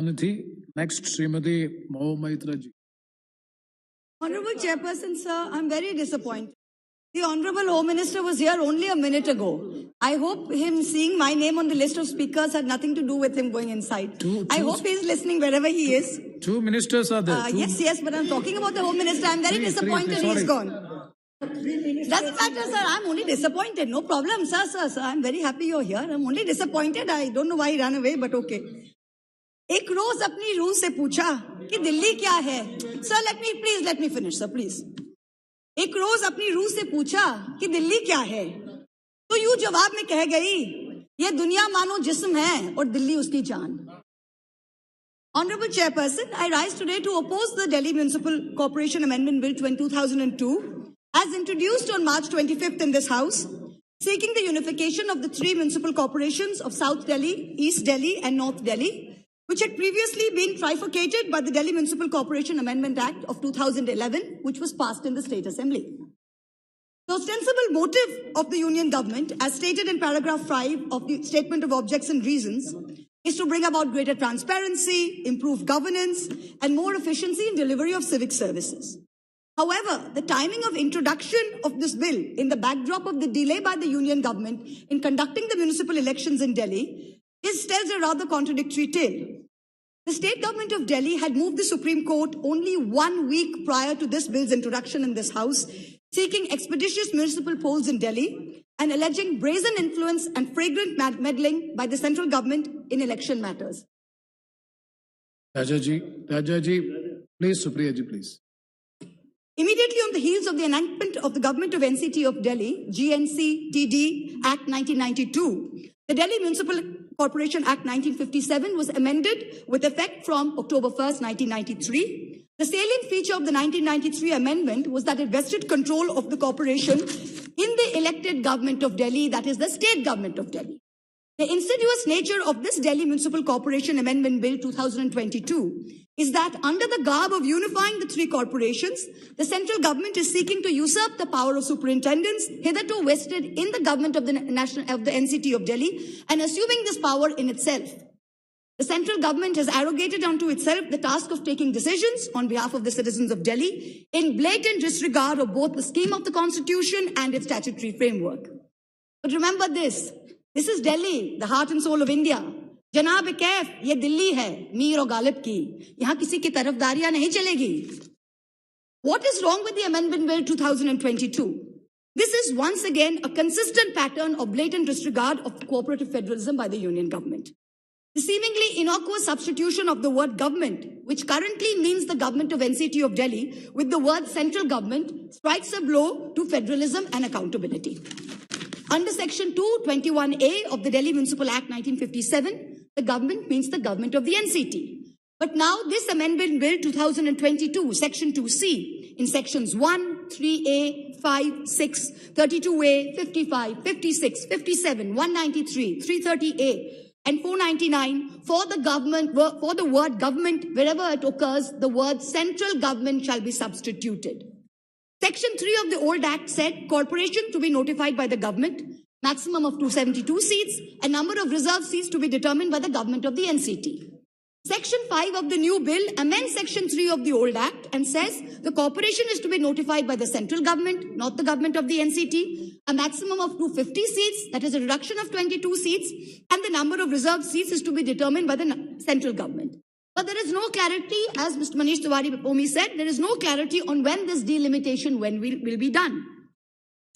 Next, Srimati Mahua Moitra ji. Honorable Chairperson, sir, I'm very disappointed. The Honorable Home Minister was here only a minute ago. I hope him seeing my name on the list of speakers had nothing to do with him going inside. I hope he's listening wherever he is. Two ministers are there. Yes, but I'm talking about the Home Minister. I'm very disappointed he's gone. Doesn't matter, sir. I'm only disappointed. No problem, sir. I'm very happy you're here. I'm only disappointed. I don't know why he ran away, but okay. एक रोज अपनी रूह से पूछा कि दिल्ली क्या है. Sir, let me finish, sir, please. एक रोज अपनी रूह से पूछा कि दिल्ली क्या है, तो यूं जवाब में कह गई, ये दुनिया मानो जिस्म है और दिल्ली उसकी जान. Honorable Chairperson, I rise today to oppose the Delhi Municipal Corporation Amendment Bill 2002 as introduced on March 25th in this House, seeking the unification of the three municipal corporations of South Delhi, East Delhi and North Delhi, which had previously been trifurcated by the Delhi Municipal Corporation Amendment Act of 2011, which was passed in the State Assembly. The ostensible motive of the Union government, as stated in paragraph 5 of the Statement of Objects and Reasons, is to bring about greater transparency, improve governance, and more efficiency in delivery of civic services. However, the timing of introduction of this bill in the backdrop of the delay by the Union government in conducting the municipal elections in Delhi tells a rather contradictory tale. The state government of Delhi had moved the Supreme Court only 1 week prior to this bill's introduction in this House, seeking expeditious municipal polls in Delhi and alleging brazen influence and flagrant meddling by the central government in election matters. Rajaji, please, Supriya ji, please. Immediately on the heels of the enactment of the Government of NCT of Delhi, GNC-TD Act 1992, the Delhi Municipal Corporation Act 1957 was amended with effect from October 1st, 1993. The salient feature of the 1993 amendment was that it vested control of the corporation in the elected government of Delhi, that is the state government of Delhi. The insidious nature of this Delhi Municipal Corporation Amendment Bill 2022 is that under the garb of unifying the three corporations, the central government is seeking to usurp the power of superintendents hitherto vested in the government of the NCT of Delhi and assuming this power in itself. The central government has arrogated unto itself the task of taking decisions on behalf of the citizens of Delhi in blatant disregard of both the scheme of the constitution and its statutory framework. But remember this is Delhi, the heart and soul of India. जनाब कैफ ये दिल्ली है मीर और गालिब की, यहाँ किसी की तरफदारियां नहीं चलेगी. What is wrong with the Amendment Bill 2022? This is once again a consistent pattern of blatant disregard of cooperative federalism by the Union government. The seemingly innocuous substitution of the word government, which currently means the government of NCT of Delhi, with the word central government, strikes a blow to federalism and accountability. Under Section 221A of the Delhi Municipal Act 1957, the government means the government of the NCT. But now this Amendment Bill 2022, Section 2C, in Sections 1, 3A, 5, 6, 32A, 55, 56, 57, 193, 330A, and 499, for the word government, wherever it occurs, the word central government shall be substituted. Section 3 of the old Act said corporation to be notified by the government, maximum of 272 seats, and number of reserved seats to be determined by the government of the NCT. Section 5 of the new bill amends Section 3 of the old Act and says the corporation is to be notified by the central government, not the government of the NCT, a maximum of 250 seats, that is a reduction of 22 seats, and the number of reserved seats is to be determined by the central government. But there is no clarity, as Mr. Manish Tiwari before me said, there is no clarity on when this delimitation will be done.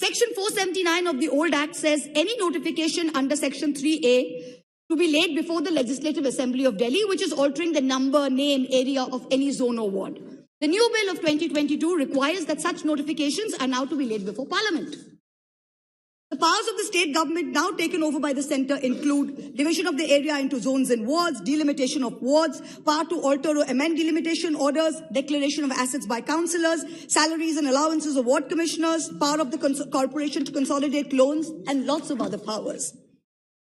Section 479 of the old Act says any notification under Section 3A to be laid before the Legislative Assembly of Delhi, which is altering the number, name, area of any zone or ward. The new bill of 2022 requires that such notifications are now to be laid before Parliament. The powers of the state government now taken over by the centre include division of the area into zones and wards, delimitation of wards, power to alter or amend delimitation orders, declaration of assets by councillors, salaries and allowances of ward commissioners, power of the corporation to consolidate loans, and lots of other powers.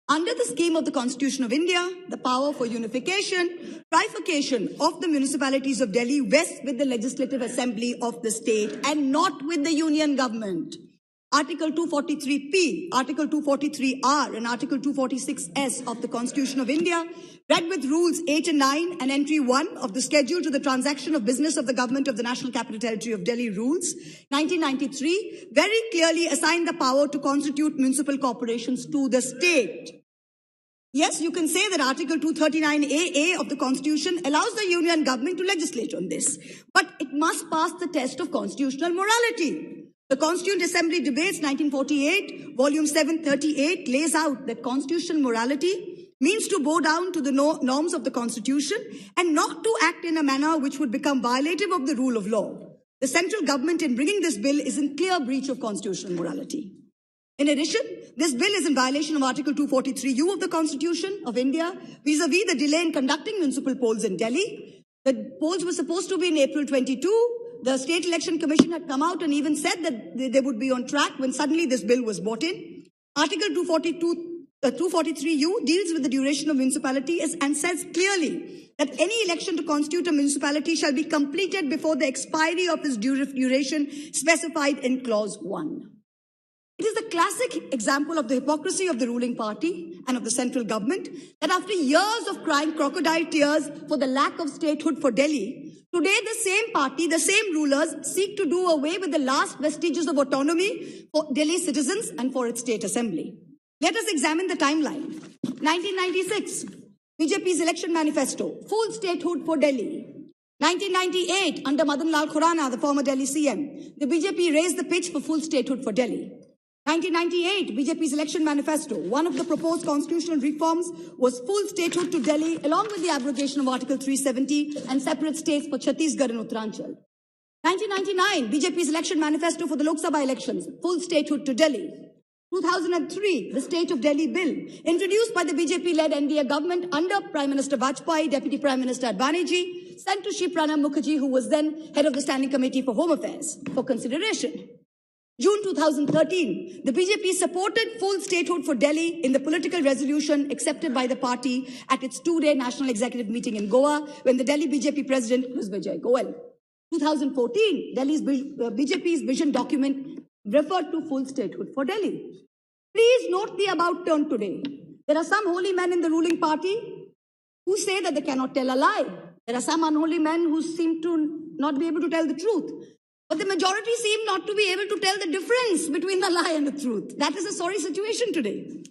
Under the scheme of the Constitution of India, the power for unification, trifurcation of the municipalities of Delhi vests with the Legislative Assembly of the state and not with the Union government. Article 243P, Article 243R, and Article 246S of the Constitution of India, read with rules 8 and 9 and entry 1 of the schedule to the transaction of business of the government of the National Capital Territory of Delhi rules, 1993, very clearly assigned the power to constitute municipal corporations to the state. Yes, you can say that Article 239AA of the Constitution allows the union government to legislate on this, but it must pass the test of constitutional morality. The Constituent Assembly Debates 1948, Volume 738, lays out that constitutional morality means to bow down to the norms of the Constitution and not to act in a manner which would become violative of the rule of law. The central government, in bringing this bill, is in clear breach of constitutional morality. In addition, this bill is in violation of Article 243U of the Constitution of India vis-a-vis the delay in conducting municipal polls in Delhi. The polls were supposed to be in April 22. The State Election Commission had come out and even said that they would be on track when suddenly this bill was brought in. Article 243U deals with the duration of municipality and says clearly that any election to constitute a municipality shall be completed before the expiry of its duration specified in Clause 1. It is the classic example of the hypocrisy of the ruling party and of the central government that after years of crying crocodile tears for the lack of statehood for Delhi, today the same party, the same rulers seek to do away with the last vestiges of autonomy for Delhi citizens and for its state assembly. Let us examine the timeline. 1996, BJP's election manifesto, full statehood for Delhi. 1998, under Madan Lal Khurana, the former Delhi CM, the BJP raised the pitch for full statehood for Delhi. 1998, BJP's election manifesto. One of the proposed constitutional reforms was full statehood to Delhi, along with the abrogation of Article 370 and separate states for Chhattisgarh and Uttaranchal. 1999, BJP's election manifesto for the Lok Sabha elections, full statehood to Delhi. 2003, the State of Delhi Bill, introduced by the BJP-led NDA government under Prime Minister Vajpayee, Deputy Prime Minister Banerjee, sent to Shri Pranab Mukherjee, who was then head of the Standing Committee for Home Affairs, for consideration. June 2013, the BJP supported full statehood for Delhi in the political resolution accepted by the party at its two-day national executive meeting in Goa, when the Delhi BJP president was Vijay Goel. 2014, BJP's vision document referred to full statehood for Delhi. Please note the about turn today. There are some holy men in the ruling party who say that they cannot tell a lie. There are some unholy men who seem to not be able to tell the truth. But the majority seem not to be able to tell the difference between the lie and the truth. That is a sorry situation today.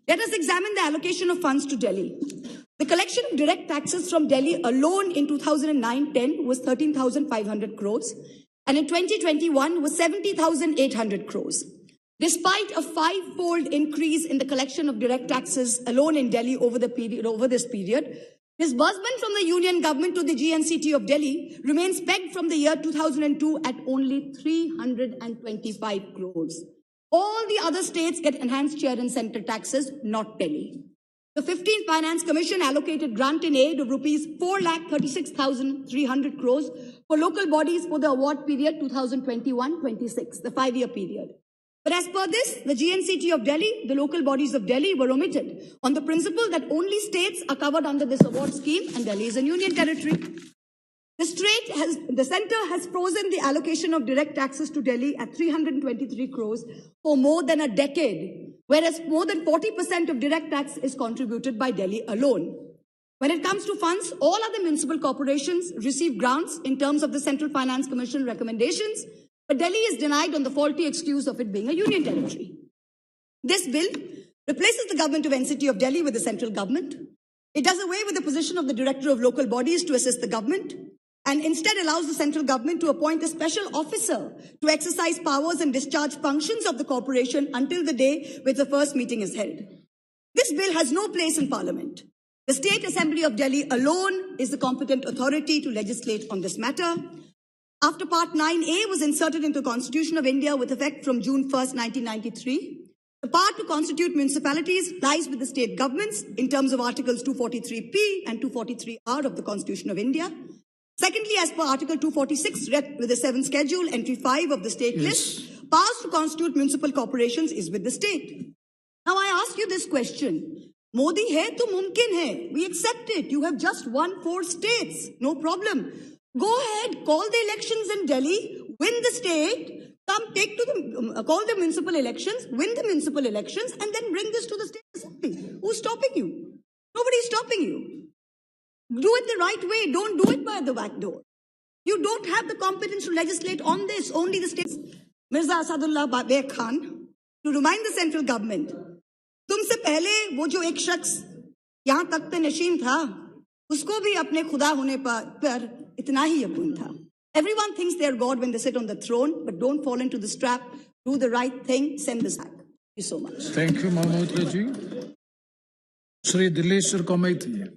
Let us examine the allocation of funds to Delhi. The collection of direct taxes from Delhi alone in 2009-10 was 13,500 crores, and in 2021 was 70,800 crores. Despite a five-fold increase in the collection of direct taxes alone in Delhi over this period, disbursement from the union government to the GNCT of Delhi remains pegged from the year 2002 at only 325 crores. All the other states get enhanced share in central taxes, not Delhi. The 15th Finance Commission allocated grant in aid of rupees 4,36,300 crores for local bodies for the award period 2021-26, the 5-year period. But as per this, the GNCT of Delhi, the local bodies of Delhi were omitted on the principle that only states are covered under this award scheme and Delhi is a union territory. The centre has frozen the allocation of direct taxes to Delhi at 323 crores for more than a decade, whereas more than 40% of direct tax is contributed by Delhi alone. When it comes to funds, all other municipal corporations receive grants in terms of the Central Finance Commission recommendations, but Delhi is denied on the faulty excuse of it being a union territory. This bill replaces the government of NCT of Delhi with the central government. It does away with the position of the director of local bodies to assist the government, and instead allows the central government to appoint a special officer to exercise powers and discharge functions of the corporation until the day which the first meeting is held. This bill has no place in Parliament. The State Assembly of Delhi alone is the competent authority to legislate on this matter. After Part 9A was inserted into the Constitution of India with effect from June 1st, 1993, the power to constitute municipalities lies with the state governments in terms of Articles 243P and 243R of the Constitution of India. Secondly, as per Article 246, read with the 7th schedule, entry 5 of the state list, powers to constitute municipal corporations is with the state. Now I ask you this question. Modi hai to mumkin hai. We accept it. You have just won 4 states. No problem. Go ahead, call the elections in Delhi, win the state, Come, take to the, call the municipal elections, win the municipal elections, and then bring this to the state assembly. Who's stopping you? Nobody's stopping you. Do it the right way. Don't do it by the back door. You don't have the competence to legislate on this. Only the states. Mirza Asadullah Beg Khan, to remind the central government, तुमसे पहले वो जो एक शख्स यहाँ तख्त नशीन था, उसको भी अपने खुदा होने पर इतना ही यकीन था. Everyone thinks they are God when they sit on the throne, but don't fall into this trap. Do the right thing. Send this back. Thank you so much. Thank you, Mahua Moitra ji. Shri Dileshwar Kamaith ji.